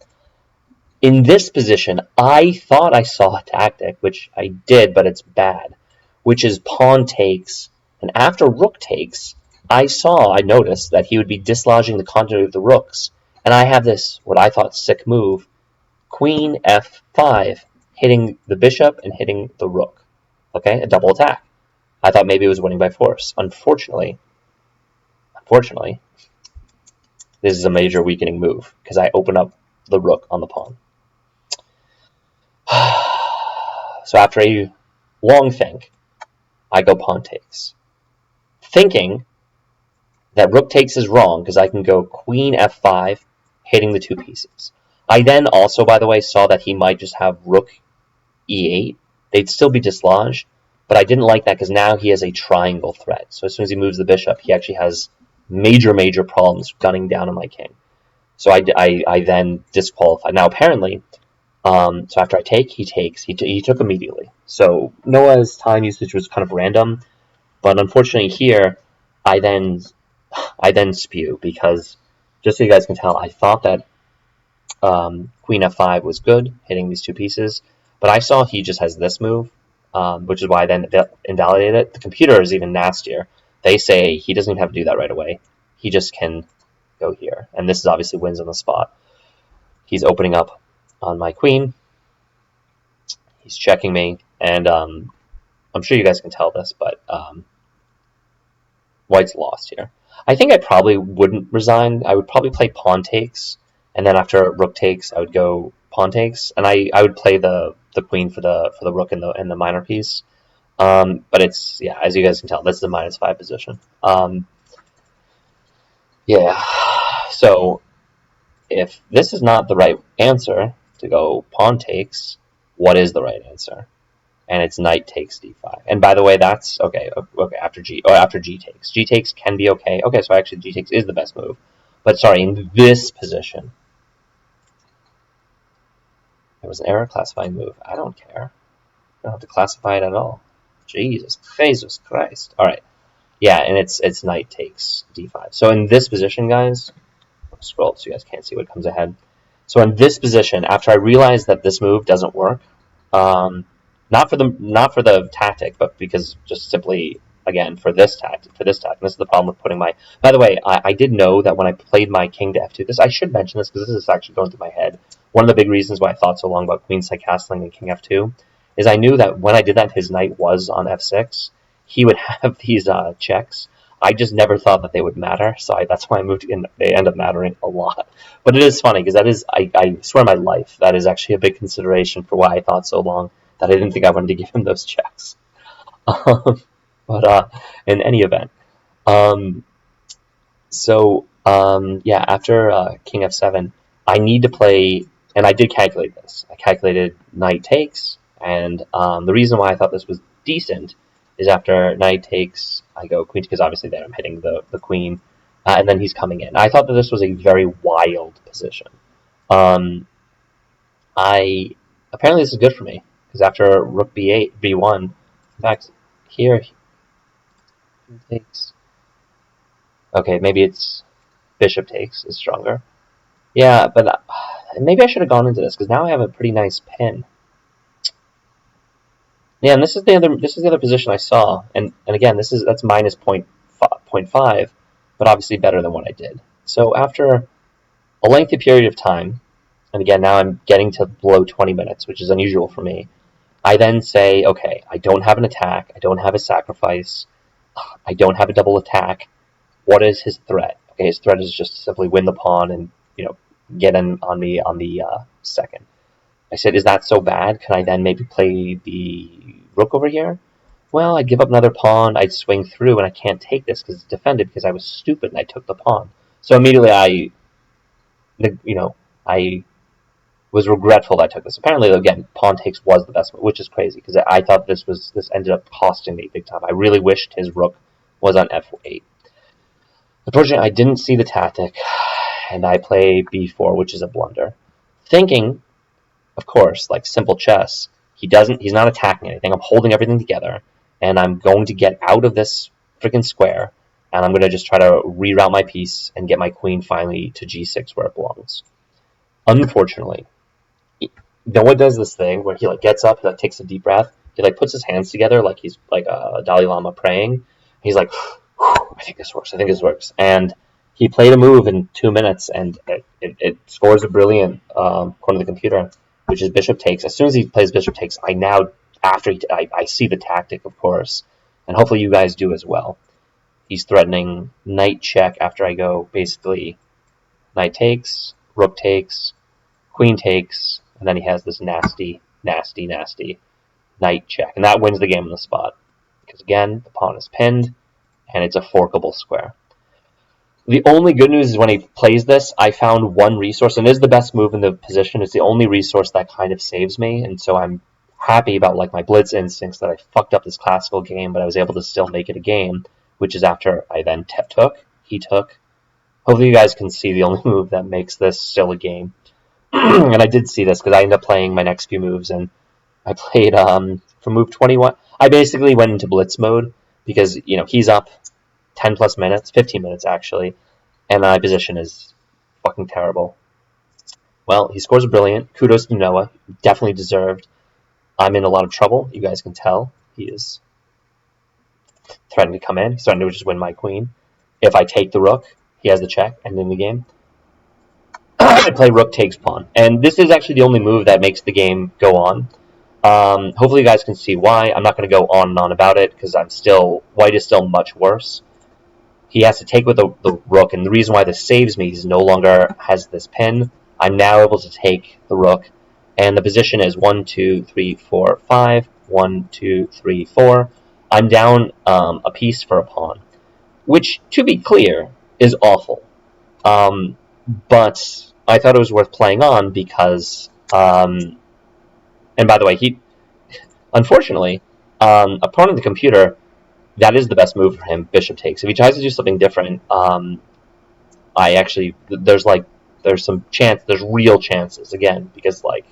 In this position, I thought I saw a tactic, which I did, but it's bad, which is pawn takes, and after rook takes, I noticed that he would be dislodging the continuity of the rooks, and I have this, what I thought, sick move, queen f5, hitting the bishop and hitting the rook. Okay, a double attack. I thought maybe it was winning by force. Unfortunately, this is a major weakening move because I open up the rook on the pawn. So after a long think, I go pawn takes, thinking that rook takes is wrong because I can go queen f5, hitting the two pieces. I then also, by the way, saw that he might just have rook e8. They'd still be dislodged, but I didn't like that because now he has a triangle threat. So as soon as he moves the bishop, he actually has major problems gunning down on my king. So I then disqualified. Now apparently, so after I take, he takes. He took immediately. So Noah's time usage was kind of random, but unfortunately here, I then spew because, just so you guys can tell, I thought that queen f5 was good, hitting these two pieces, but I saw he just has this move, which is why I then invalidated it. The computer is even nastier. They say he doesn't even have to do that right away. He just can go here, and this is obviously wins on the spot. He's opening up on my queen. He's checking me, and I'm sure you guys can tell this, but White's lost here. I think I probably wouldn't resign. I would probably play pawn takes, and then after rook takes, I would go pawn takes, and I would play the queen for the rook and the minor piece. But it's, yeah, as you guys can tell, this is a -5 position. Yeah. So if this is not the right answer to go pawn takes, what is the right answer? And it's knight takes d5. And by the way, that's okay. Okay, after g takes. G takes can be okay. Okay, so actually g takes is the best move. But sorry, in this position, there was an error classifying move. I don't care. I don't have to classify it at all. Jesus Christ. All right. Yeah, and it's knight takes d5. So in this position, guys, I'll scroll so you guys can't see what comes ahead. So in this position, after I realized that this move doesn't work, not for the tactic, but because just simply, again, for this tactic. And this is the problem with putting my. By the way, I did know that when I played my king to f2. This I should mention this because this is actually going through my head. One of the big reasons why I thought so long about queenside castling and king f2 is I knew that when I did that, his knight was on f6. He would have these checks. I just never thought that they would matter, so that's why I moved in. They end up mattering a lot. But it is funny because that is, I swear my life, that is actually a big consideration for why I thought so long that I didn't think I wanted to give him those checks. But in any event, yeah, after king f7, I need to play, and I did calculate this. I calculated knight takes, and the reason why I thought this was decent is after knight takes, I go queen, because obviously there I'm hitting the queen, and then he's coming in. I thought that this was a very wild position. Apparently this is good for me, because after rook b8, b1, in fact, here, he takes, okay, maybe it's bishop takes is stronger. Yeah, but maybe I should have gone into this, because now I have a pretty nice pin. Yeah, and this is the other position I saw, and again, that's minus 0.5, but obviously better than what I did. So after a lengthy period of time, and again, now I'm getting to below 20 minutes, which is unusual for me, I then say, okay, I don't have an attack, I don't have a sacrifice, I don't have a double attack. What is his threat? Okay, his threat is just to simply win the pawn and, get in on me on the second. I said, is that so bad? Can I then maybe play the rook over here? Well, I'd give up another pawn, I'd swing through, and I can't take this because it's defended because I was stupid and I took the pawn. So immediately I was regretful that I took this. Apparently, again, pawn takes was the best move, which is crazy because I thought this ended up costing me big time. I really wished his rook was on f8. Unfortunately, I didn't see the tactic, and I play b4, which is a blunder. Thinking, of course, like simple chess, he's not attacking anything. I'm holding everything together, and I'm going to get out of this freaking square, and I'm going to just try to reroute my piece and get my queen finally to g6 where it belongs. Unfortunately, Noah does this thing where he like gets up, he like takes a deep breath, he like puts his hands together like he's like a Dalai Lama praying. He's like, I think this works. I think this works. And he played a move in 2 minutes, and it scores a brilliant according to the computer, which is bishop takes. As soon as he plays bishop takes, I see the tactic, of course, and hopefully you guys do as well. He's threatening knight check after I go basically knight takes, rook takes, queen takes, and then he has this nasty knight check, and that wins the game on the spot. Because again, the pawn is pinned, and it's a forkable square. The only good news is when he plays this, I found one resource, and it is the best move in the position. It's the only resource that kind of saves me, and so I'm happy about like my blitz instincts that I fucked up this classical game, but I was able to still make it a game, which is after I then he took. Hopefully you guys can see the only move that makes this still a game. And I did see this because I ended up playing my next few moves, and I played for move 21. I basically went into blitz mode because he's up 10 plus minutes, 15 minutes actually, and my position is fucking terrible. Well, he scores a brilliant. Kudos to Noah. Definitely deserved. I'm in a lot of trouble. You guys can tell. He is threatening to come in. He's threatening to just win my queen. If I take the rook, he has the check, and in the game. I play rook takes pawn. And this is actually the only move that makes the game go on. Hopefully you guys can see why. I'm not going to go on and on about it because white is still much worse. He has to take with the rook, and the reason why this saves me is he no longer has this pin. I'm now able to take the rook, and the position is 1, 2, 3, 4, 5. 1, 2, 3, 4. I'm down a piece for a pawn, which, to be clear, is awful. But I thought it was worth playing on because, and by the way, unfortunately, according to the computer, that is the best move for him, bishop takes. If he tries to do something different, there's real chances, again, because like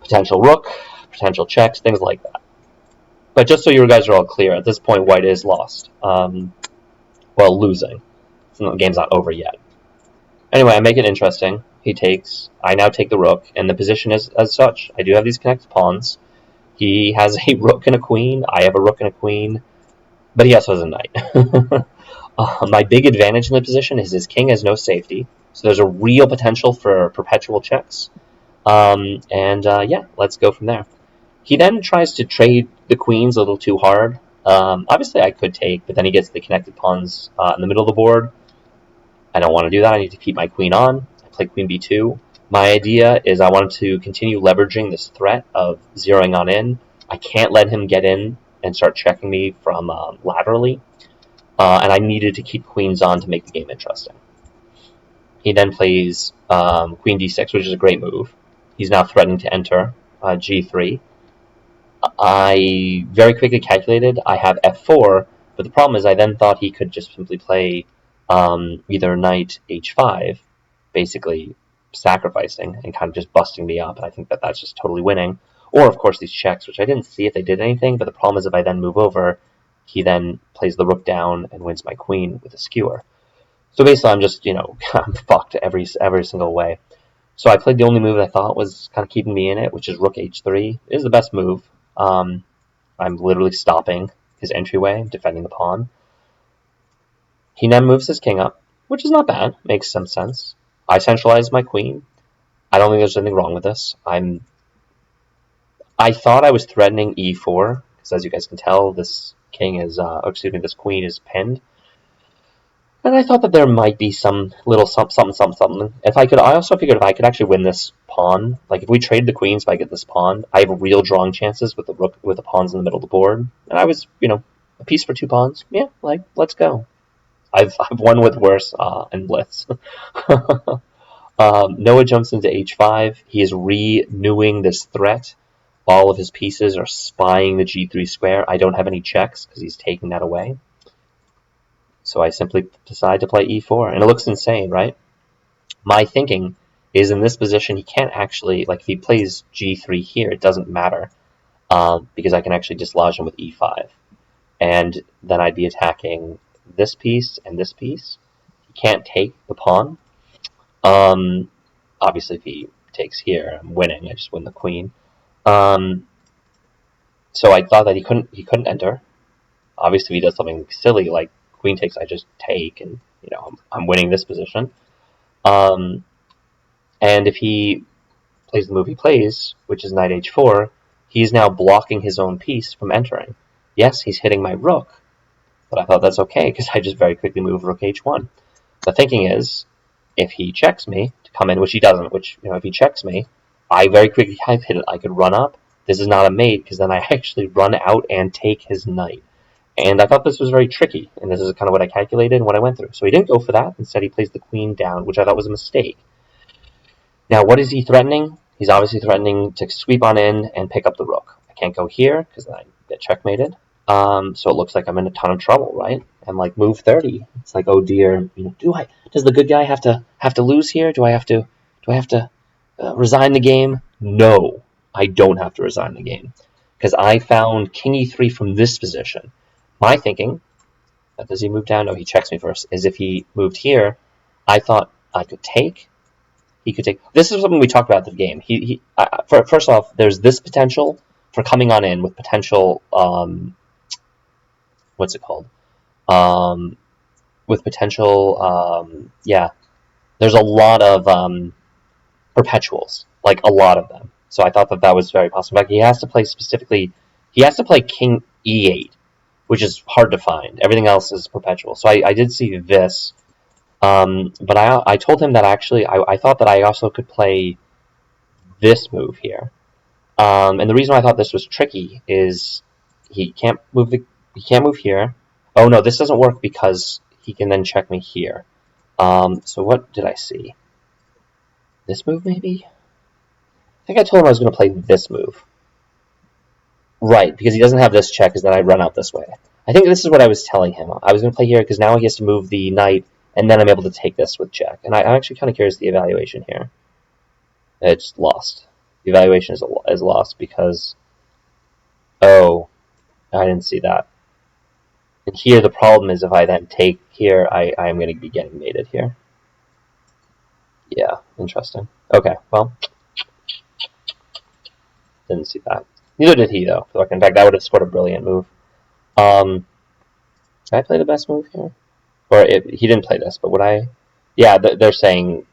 potential rook, potential checks, things like that. But just so you guys are all clear, at this point, white is lost. Losing. The game's not over yet. Anyway, I make it interesting. He takes. I now take the rook, and the position is as such. I do have these connected pawns. He has a rook and a queen. I have a rook and a queen. But he also has a knight. My big advantage in the position is his king has no safety. So there's a real potential for perpetual checks. Let's go from there. He then tries to trade the queens a little too hard. Obviously, I could take, but then he gets the connected pawns in the middle of the board. I don't want to do that. I need to keep my queen on. I play queen b2. My idea is I wanted to continue leveraging this threat of zeroing on in. I can't let him get in and start checking me from laterally. And I needed to keep queens on to make the game interesting. He then plays queen d6, which is a great move. He's now threatening to enter g3. I very quickly calculated I have f4, but the problem is I then thought he could just simply play either knight h5, basically sacrificing and kind of just busting me up. And I think that's just totally winning. Or, of course, these checks, which I didn't see if they did anything, but the problem is if I then move over, he then plays the rook down and wins my queen with a skewer. So basically, I'm just, I'm fucked every single way. So I played the only move that I thought was kind of keeping me in it, which is rook h3. It is the best move. I'm literally stopping his entryway, defending the pawn. He then moves his king up, which is not bad. Makes some sense. I centralize my queen. I don't think there's anything wrong with this. I thought I was threatening e4, because as you guys can tell, this this queen is pinned. And I thought that there might be some little something. I also figured if I could actually win this pawn, like if we trade the queens, if I get this pawn, I have real drawing chances with the rook, with the pawns in the middle of the board. And I was, a piece for 2 pawns. Yeah, let's go. I've won with worse in blitz. Noah jumps into h5. He is renewing this threat. All of his pieces are spying the g3 square. I don't have any checks because he's taking that away. So I simply decide to play e4, and it looks insane, right? My thinking is in this position, he can't actually, like if he plays g3 here, it doesn't matter because I can actually dislodge him with e5. And then I'd be attacking this piece and this piece. He can't take the pawn. Obviously, if he takes here, I'm winning. I just win the queen. So I thought that he couldn't enter. Obviously, if he does something silly like queen takes, I just take, and I'm winning this position. And if he plays the move he plays, which is knight h4, he's now blocking his own piece from entering. Yes, he's hitting my rook, but I thought that's okay because I just very quickly move rook h1. The thinking is, if he checks me to come in, which he doesn't, if he checks me, I very quickly hit it. I could run up. This is not a mate because then I actually run out and take his knight. And I thought this was very tricky, and this is kind of what I calculated and what I went through. So he didn't go for that. Instead, he plays the queen down, which I thought was a mistake. Now, what is he threatening? He's obviously threatening to sweep on in and pick up the rook. I can't go here because then I get checkmated. So it looks like I'm in a ton of trouble, right? And like move 30, it's like, oh dear, does the good guy have to lose here? Do I have to resign the game? No, I don't have to resign the game because I found king e3 from this position. My thinking, does he move down? No, he checks me first. Is if he moved here, I thought I could take. He could take. This is something we talked about at the game. First off, there's this potential for coming on in with potential. What's it called? With potential. There's a lot of perpetuals, like a lot of them. So I thought that was very possible. In fact, he has to play king e8, which is hard to find. Everything else is perpetual. So I did see this, but I told him that actually I thought that I also could play this move here. And the reason why I thought this was tricky is he can't move here. Oh no, this doesn't work because he can then check me here. So what did I see? This move maybe? I think I told him I was going to play this move. Right, because he doesn't have this check, because then I run out this way. I think this is what I was telling him. I was going to play here because now he has to move the knight, and then I'm able to take this with check. And I'm actually kind of curious the evaluation here. It's lost. The evaluation is lost because... Oh, I didn't see that. And here the problem is if I then take here, I am going to be getting mated here. Yeah, interesting. Okay, well... Didn't see that. Neither did he, though. In fact, that would have scored a brilliant move. Did I play the best move here? Or he didn't play this, but would I? Yeah, they're saying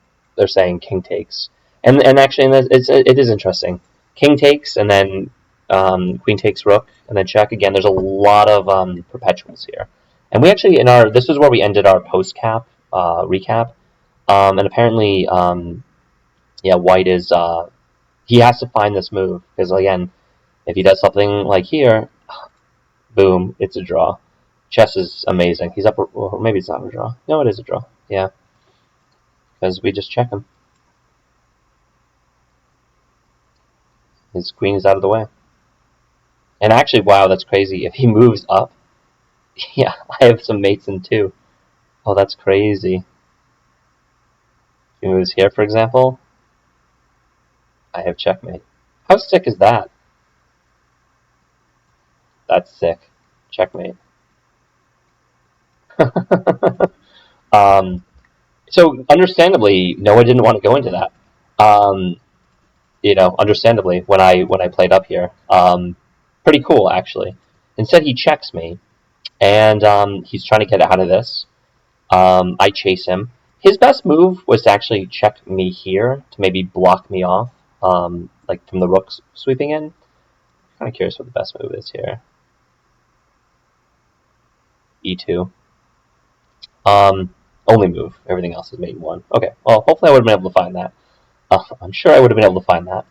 king takes, and actually, it is interesting. King takes, and then queen takes rook, and then check again. There's a lot of perpetuals here, and we actually this is where we ended our post cap recap, and apparently, white is he has to find this move because again, if he does something like here, boom, it's a draw. Chess is amazing. He's up, or maybe it's not a draw. No, it is a draw. Yeah, because we just check him. His queen is out of the way. And actually, wow, that's crazy. If he moves up, yeah, I have some mates in too. Oh, that's crazy. If he moves here, for example, I have checkmate. How sick is that? That's sick. Checkmate. So understandably, Noah didn't want to go into that. Understandably, when I played up here, pretty cool actually. Instead, he checks me, and he's trying to get out of this. I chase him. His best move was to actually check me here to maybe block me off, like from the rooks sweeping in. Kind of curious what the best move is here. E2. Only move. Everything else is mate in one. Okay. Well, hopefully I would have been able to find that. I'm sure I would have been able to find that.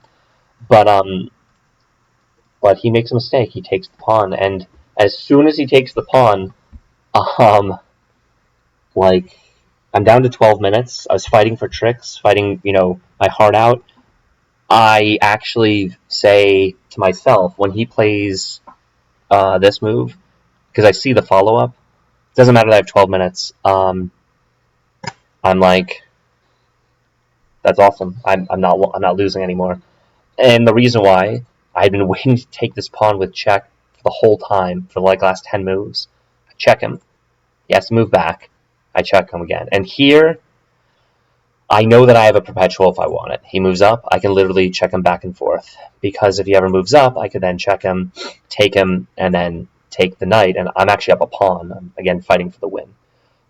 But he makes a mistake. He takes the pawn, and as soon as he takes the pawn, like I'm down to 12 minutes. I was fighting for tricks, fighting, my heart out. I actually say to myself when he plays this move, because I see the follow up. It doesn't matter that I have 12 minutes. I'm like, that's awesome. I'm not losing anymore. And the reason why I had been waiting to take this pawn with check for the whole time for like last 10 moves. I check him. He has to move back. I check him again. And here, I know that I have a perpetual if I want it. He moves up, I can literally check him back and forth. Because if he ever moves up, I could then check him, take him, and then take the knight. And I'm actually up a pawn. I'm, again, fighting for the win.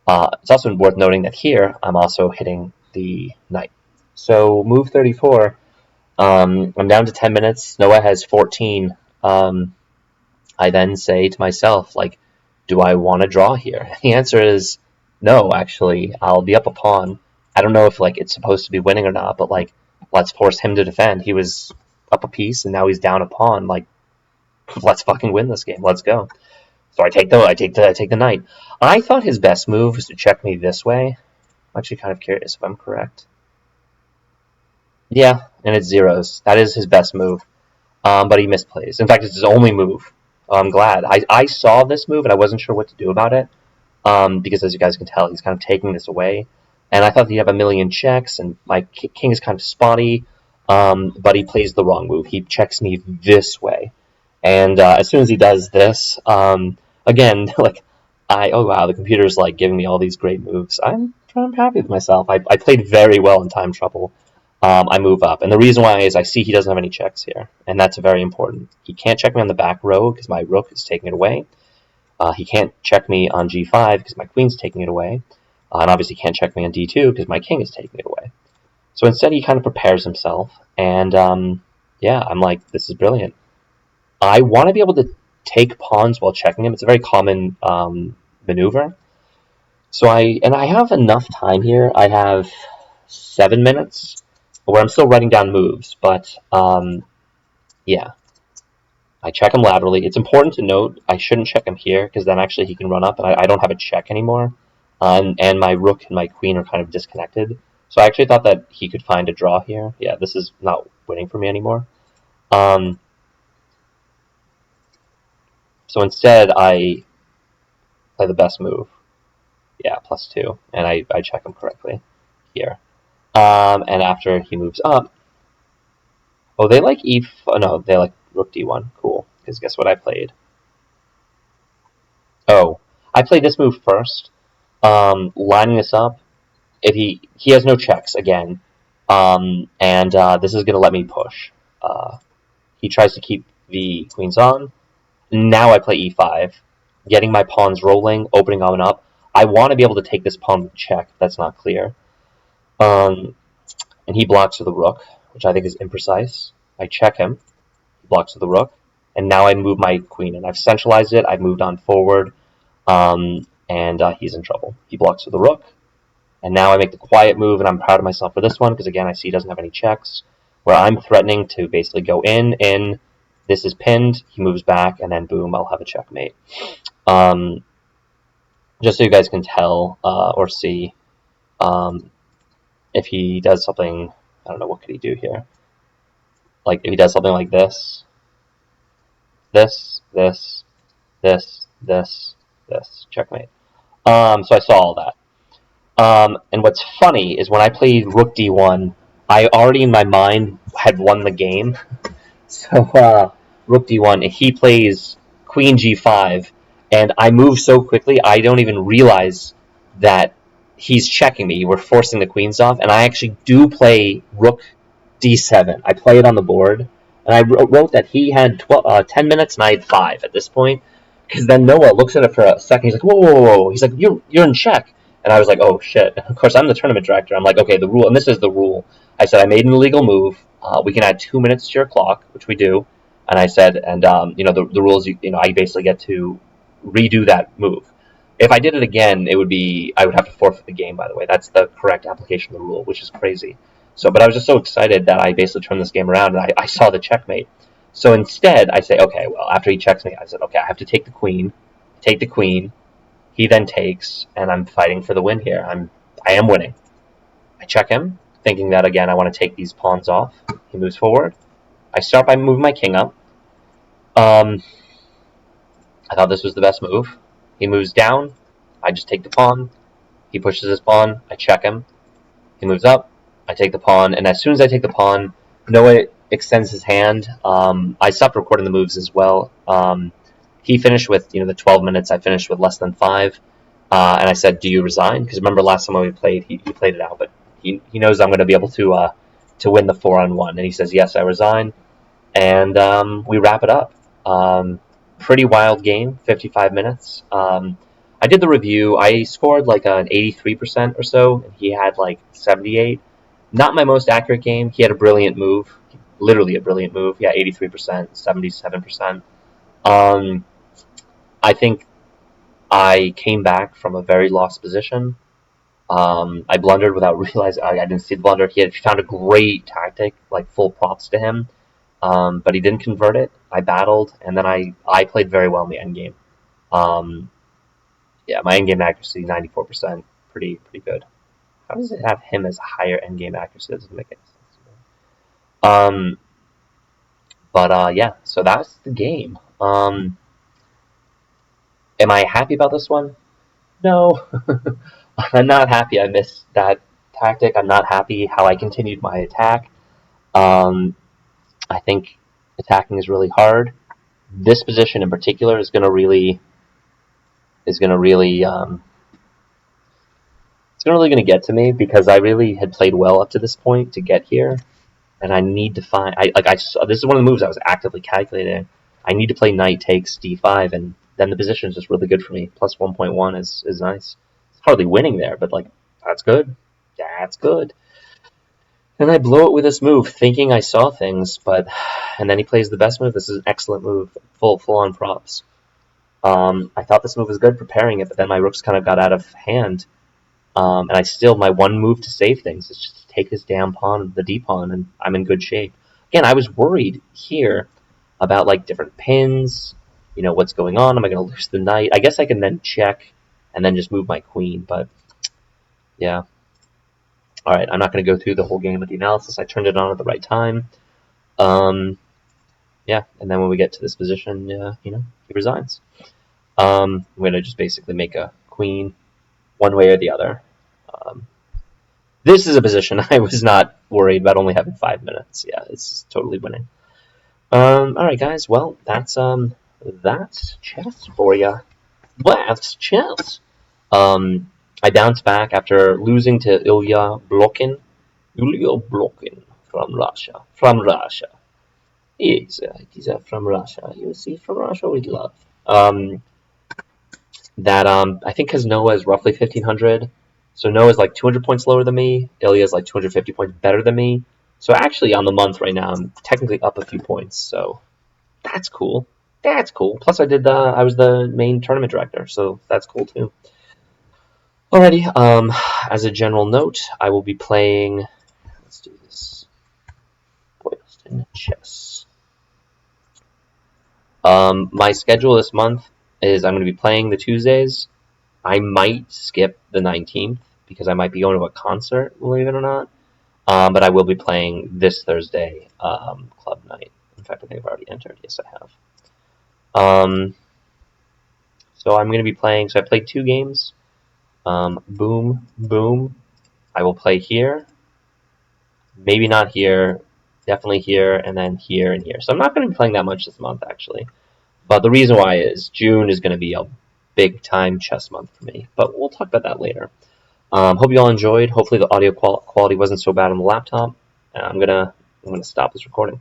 It's also worth noting that here, I'm also hitting the knight. So move 34. I'm down to 10 minutes. Noah has 14. I then say to myself, like, do I want to draw here? The answer is no, actually. I'll be up a pawn. I don't know if, like, it's supposed to be winning or not, but, like, let's force him to defend. He was up a piece, and now he's down a pawn. Like, let's fucking win this game. Let's go. So I take the knight. I thought his best move was to check me this way. I'm actually kind of curious if I'm correct. Yeah, and it's zeros. That is his best move. But he misplays. In fact, it's his only move. I'm glad. I saw this move and I wasn't sure what to do about it. Because as you guys can tell, he's kind of taking this away. And I thought he'd have a million checks, and my king is kind of spotty. But he plays the wrong move. He checks me this way. And as soon as he does this, again, like, oh wow, the computer's like giving me all these great moves. I'm happy with myself. I played very well in time trouble. I move up. And the reason why is I see he doesn't have any checks here, and that's very important. He can't check me on the back row because my rook is taking it away. He can't check me on g5 because my queen's taking it away. And obviously can't check me on d2 because my king is taking it away. So instead he kind of prepares himself, and yeah, I'm like, this is brilliant. I want to be able to take pawns while checking him. It's a very common maneuver. So I have enough time here. I have 7 minutes where I'm still writing down moves, but yeah. I check him laterally. It's important to note I shouldn't check him here because then actually he can run up and I don't have a check anymore. And my rook and my queen are kind of disconnected. So I actually thought that he could find a draw here. Yeah, this is not winning for me anymore. So instead I play the best move. Yeah, +2. And I check him correctly here. And after he moves up, oh, they like no, they like rook d1. Cool. Because guess what I played? Oh, I played this move first, lining this up. If he has no checks again, and this is going to let me push. He tries to keep the queens on. Now I play e5, getting my pawns rolling, opening on up. I want to be able to take this pawn with check. That's not clear. And he blocks with the rook, which I think is imprecise. I check him. He blocks with the rook. And now I move my queen, and I've centralized it. I've moved on forward, and he's in trouble. He blocks with the rook. And now I make the quiet move, and I'm proud of myself for this one, because again, I see he doesn't have any checks, where I'm threatening to basically go in, this is pinned, he moves back, and then boom, I'll have a checkmate. Just so you guys can tell or see, if he does something, I don't know, what could he do here? Like, if he does something like this, checkmate. So I saw all that. And what's funny is when I played rook d1, I already in my mind had won the game. So rook d1, he plays queen g5, and I move so quickly I don't even realize that he's checking me. We're forcing the queens off, and I actually do play rook d7. I play it on the board, and I wrote that he had 10 minutes and I had 5 at this point. Because then Noah looks at it for a second. He's like, whoa, whoa, whoa. He's like, you're in check. And I was like, oh, shit. Of course, I'm the tournament director. I'm like, okay, the rule, and this is the rule. I said, I made an illegal move. We can add 2 minutes to your clock, which we do. And I said, and, the rules, I basically get to redo that move. If I did it again, I would have to forfeit the game, by the way. That's the correct application of the rule, which is crazy. So, but I was just so excited that I basically turned this game around, and I saw the checkmate. So instead, I say, okay, well, after he checks me, I said, okay, I have to take the queen. Take the queen. He then takes, and I'm fighting for the win here. I am winning. I check him, thinking that, again, I want to take these pawns off. He moves forward. I start by moving my king up. I thought this was the best move. He moves down. I just take the pawn. He pushes his pawn. I check him. He moves up. I take the pawn. And as soon as I take the pawn, Noah extends his hand. I stopped recording the moves as well. He finished with the 12 minutes. I finished with less than 5. And I said, "Do you resign?" Because remember last time we played, he played it out, but he knows I'm going to be able to win the 4-on-1. And he says, "Yes, I resign." And we wrap it up. Pretty wild game, 55 minutes. I did the review. I scored like an 83% or so, and he had like 78. Not my most accurate game. He had a brilliant move, literally a brilliant move. Yeah, 83%, 77%. I think I came back from a very lost position. I blundered without realizing. I didn't see the blunder. He had found a great tactic, like full props to him. But he didn't convert it. I battled, and then I played very well in the endgame. Yeah, my endgame accuracy 94%, pretty good. How does it have him as higher endgame accuracy? That doesn't make any sense. But yeah, so that's the game. Am I happy about this one? No, I'm not happy. I missed that tactic. I'm not happy how I continued my attack. Um, I think attacking is really hard. This position in particular is going to really it's really going to get to me because I really had played well up to this point to get here, and I need to find. This is one of the moves I was actively calculating. I need to play knight takes d5, and then the position is just really good for me. Plus 1.1 is nice. It's hardly winning there, but like that's good. That's good. And I blow it with this move, thinking I saw things, and then he plays the best move. This is an excellent move, full on props. I thought this move was good, preparing it, but then my rooks kind of got out of hand. And my one move to save things is just to take this damn pawn, the D pawn, and I'm in good shape. Again, I was worried here about like different pins, what's going on. Am I going to lose the knight? I guess I can then check and then just move my queen, but yeah. All right, I'm not going to go through the whole game with the analysis. I turned it on at the right time. Yeah, and then when we get to this position, he resigns. I'm going to just basically make a queen one way or the other. This is a position I was not worried about only having 5 minutes. Yeah, it's totally winning. All right, guys. Well, that's chess for you. That's chess. I bounced back after losing to Ilya Blokin. Ilya Blokin from Russia. From Russia. He's from Russia. You see, from Russia with love. That I think because Noah is roughly 1,500. So Noah's like 200 points lower than me. Ilya's like 250 points better than me. So actually on the month right now, I'm technically up a few points. So that's cool. That's cool. Plus I was the main tournament director, so that's cool too. Alrighty, as a general note, I will be playing, let's do this, Boylston Chess. My schedule this month is I'm going to be playing the Tuesdays. I might skip the 19th because I might be going to a concert, believe it or not. But I will be playing this Thursday, club night. In fact, I think I've already entered. Yes, I have. So I'm going to be playing. So I played 2 games. Boom, boom. I will play here. Maybe not here. Definitely here, and then here and here. So I'm not going to be playing that much this month, actually. But the reason why is June is going to be a big time chess month for me. But we'll talk about that later. Hope you all enjoyed. Hopefully the audio quality wasn't so bad on the laptop. I'm gonna stop this recording.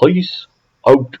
Peace out.